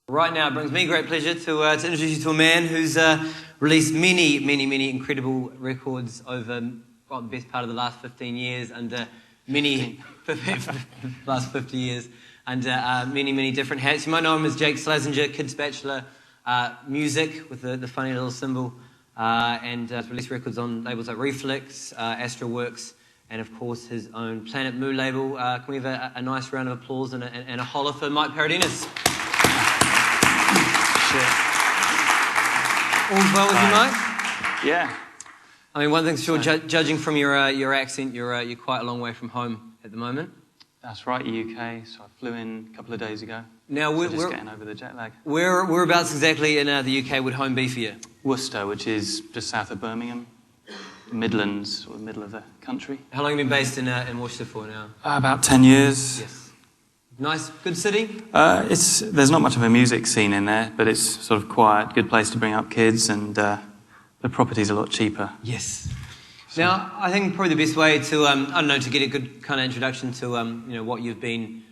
Right now, it brings me great pleasure to introduce you to a man who's released many incredible records over the best part of the last 15 years, and last 50 years, and many different hats. You might know him as Jake Slazenger, Kids Bachelor, µ-ziq with the funny little symbol, and released records on labels like Reflex, Astro Works, and of course his own Planet µ label. Can we have a nice round of applause and a holler for Mike Paradinas? All's well with you, Mike? Yeah. I mean, one thing's sure, judging from your accent, you're quite a long way from home at the moment. That's right, UK. So I flew in a couple of days ago. Now we're just getting over the jet lag. Whereabouts exactly in the UK would home be for you? Worcester, which is just south of Birmingham, Midlands, or the middle of the country. How long have you been based in Worcester for now? About 10 years. Yes. Nice, good city? There's not much of a music scene in there, but it's sort of quiet, good place to bring up kids, and the property's a lot cheaper. Yes. Now, I think probably the best way to, to get a good kind of introduction to, what you've been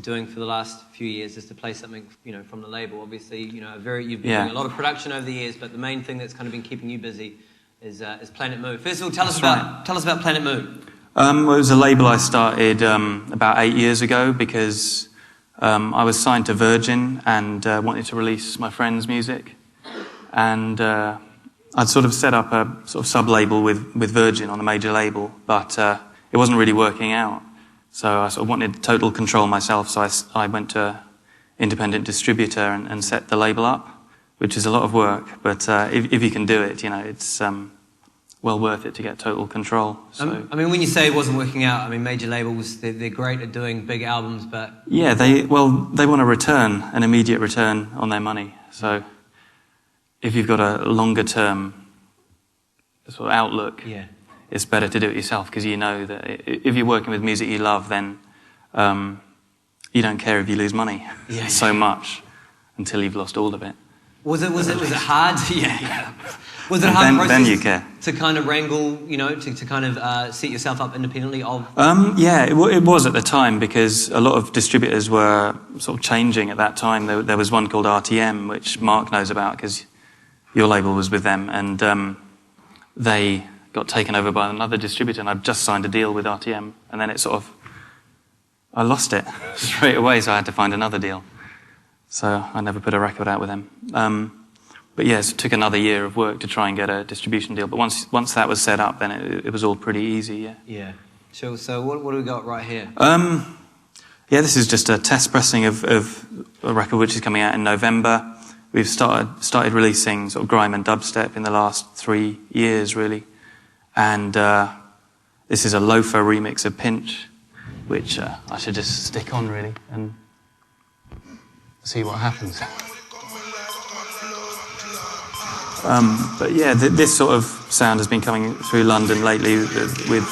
doing for the last few years is to play something, from the label. Obviously, you've been doing a lot of production over the years, but the main thing that's kind of been keeping you busy is Planet µ. First of all, tell us about Planet µ. Well, it was a label I started about 8 years ago because I was signed to Virgin and wanted to release my friend's music. And I'd sort of set up a sort of sub-label with Virgin on a major label, but it wasn't really working out. So I sort of wanted total control myself, so I went to an independent distributor and set the label up, which is a lot of work, but if you can do it, it's well worth it to get total control. So. I mean, when you say it wasn't working out, I mean, major labels, they're great at doing big albums, but... Yeah, they want a return, an immediate return on their money. So if you've got a longer term sort of outlook, it's better to do it yourself, because you know that if you're working with music you love, then you don't care if you lose money so much until you've lost all of it. Was it hard? Was it a hard process then you care. To kind of wrangle, to kind of set yourself up independently of... it was at the time, because a lot of distributors were sort of changing at that time. There was one called RTM, which Mark knows about, because your label was with them, and they got taken over by another distributor, and I'd just signed a deal with RTM, and then I lost it straight away, so I had to find another deal. So I never put a record out with them. But yes, it took another year of work to try and get a distribution deal. But once that was set up, then it was all pretty easy, Yeah. Sure. So what do we got right here? This is just a test pressing of a record which is coming out in November. We've started releasing sort of grime and dubstep in the last 3 years, really. And this is a loafer remix of Pinch, which I should just stick on, really, and see what happens. But yeah, this sort of sound has been coming through London lately with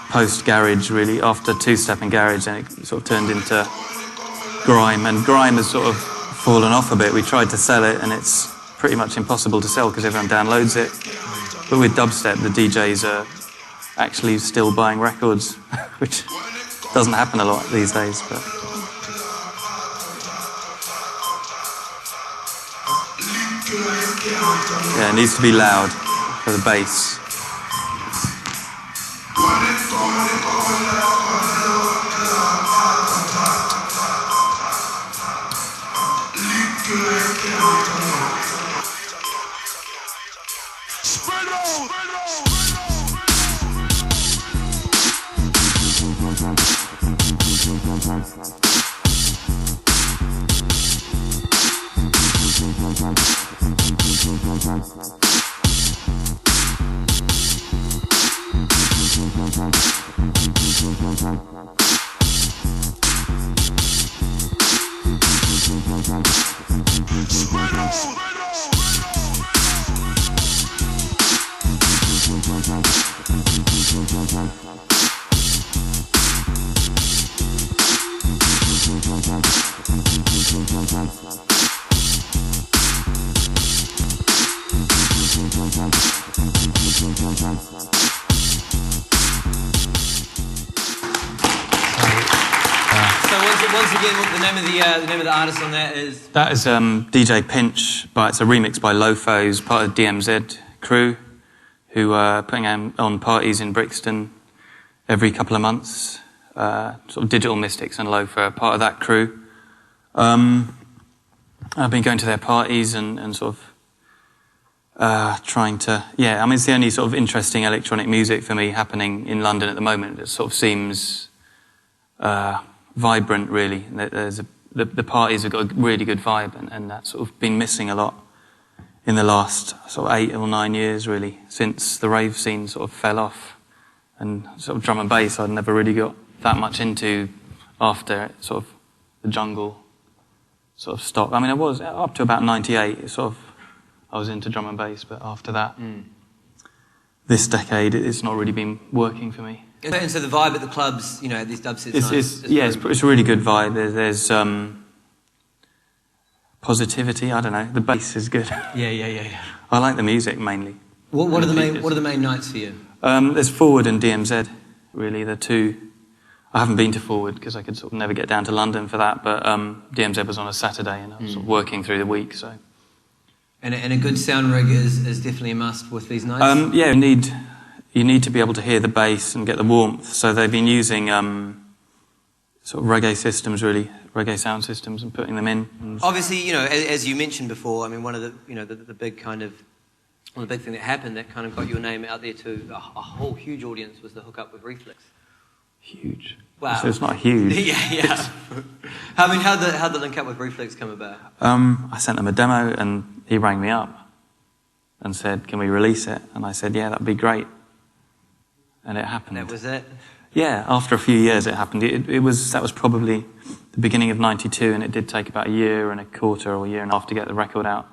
post garage, really, after two-step and garage, and it sort of turned into grime, and grime has sort of fallen off a bit. We tried to sell it, and it's pretty much impossible to sell because everyone downloads it. But with dubstep, the DJs are actually still buying records, which doesn't happen a lot these days. But yeah, it needs to be loud for the bass. once again, what the name of the artist on that is? That is DJ Pinch, but it's a remix by Lofo, who's part of the DMZ crew, who are putting on parties in Brixton every couple of months. Sort of Digital Mystics and Lofo are part of that crew. I've been going to their parties and sort of trying to... Yeah, I mean, it's the only sort of interesting electronic music for me happening in London at the moment. It sort of seems vibrant, really. The parties have got a really good vibe, and that's sort of been missing a lot in the last sort of 8 or 9 years, really, since the rave scene sort of fell off. And sort of drum and bass I'd never really got that much into after sort of the jungle sort of stopped. I mean, I was up to about 98, I was into drum and bass, but after that, this decade, it's not really been working for me. And so the vibe at the clubs, you know, at these dub sets, it's a really good vibe. There's positivity. I don't know. The bass is good. Yeah. I like the music mainly. What are the main nights for you? There's Forward and DMZ. Really, the two. I haven't been to Forward because I could sort of never get down to London for that. But DMZ was on a Saturday, and I was sort of working through the week. So. And a good sound rig is definitely a must with these nights. Yeah, you need to be able to hear the bass and get the warmth. So they've been using sort of reggae systems, really, reggae sound systems, and putting them in. Obviously, you know, as you mentioned before, I mean, one of the, you know, the big kind of, well, the big thing that happened that kind of got your name out there to a whole huge audience was the hookup with Reflex. Huge. Wow. So it's not huge. yeah. I mean, how'd the link up with Reflex come about? I sent them a demo, and he rang me up and said, "Can we release it?" And I said, "Yeah, that'd be great." And it happened. That was it? Yeah, after a few years it happened. That was probably the beginning of '92, and it did take about a year and a quarter or a year and a half to get the record out.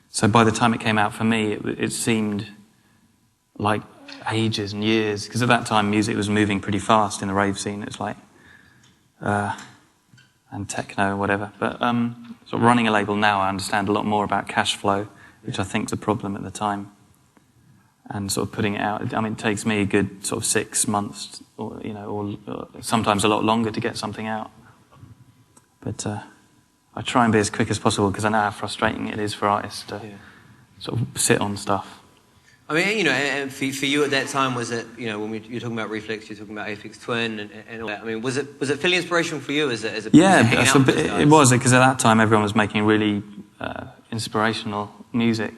So by the time it came out for me, it seemed like ages and years, because at that time music was moving pretty fast in the rave scene. It's like, and techno or whatever. But sort of running a label now, I understand a lot more about cash flow, which I think is a problem at the time. And sort of putting it out, I mean, it takes me a good sort of 6 months, or sometimes a lot longer to get something out. But I try and be as quick as possible because I know how frustrating it is for artists to sort of sit on stuff. I mean, you know, and for you at that time, was it, you know, when you're talking about Reflex, you're talking about Aphex Twin and all that. I mean, was it fairly inspirational for you as a it was, because at that time everyone was making really inspirational music.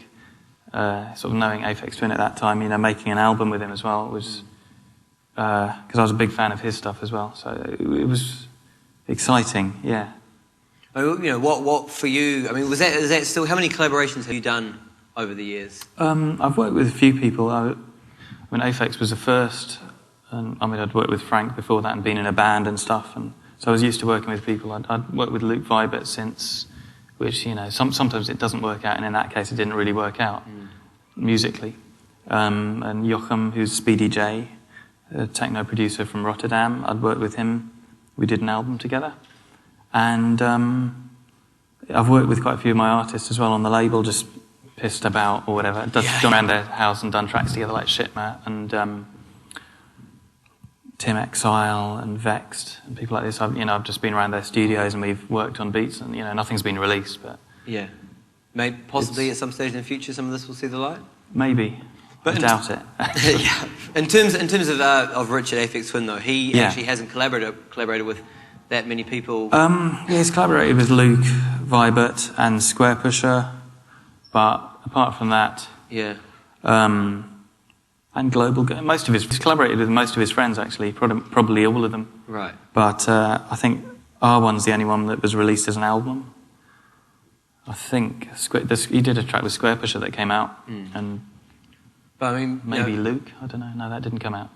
Sort of knowing Aphex Twin at that time, you know, making an album with him as well was because I was a big fan of his stuff as well. So it was exciting, yeah. I mean, you know, what for you? I mean, is that still? How many collaborations have you done over the years? I've worked with a few people. I mean, Aphex was the first, and I mean, I'd worked with Frank before that and been in a band and stuff, and so I was used to working with people. I'd worked with Luke Vibert since, which, you know, sometimes it doesn't work out, and in that case, it didn't really work out musically. And Jochem, who's Speedy J, a techno producer from Rotterdam, I'd worked with him. We did an album together, and I've worked with quite a few of my artists as well on the label, just pissed about or whatever. Gone around their house and done tracks together like Shitmat and Tim Exile and Vexed and people like this. I've just been around their studios and we've worked on beats, and, you know, nothing's been released, but yeah, maybe possibly at some stage in the future some of this will see the light. Maybe, but I doubt it. Yeah. In terms of Richard Aphex Twin though, he actually hasn't collaborated with that many people. He's collaborated with Luke Vibert and Square Pusher, but apart from that, and Global, he's collaborated with most of his friends actually, probably all of them. Right. But I think R1's the only one that was released as an album. I think he did a track with Square Pusher that came out, and but I mean, maybe Luke. I don't know. No, that didn't come out.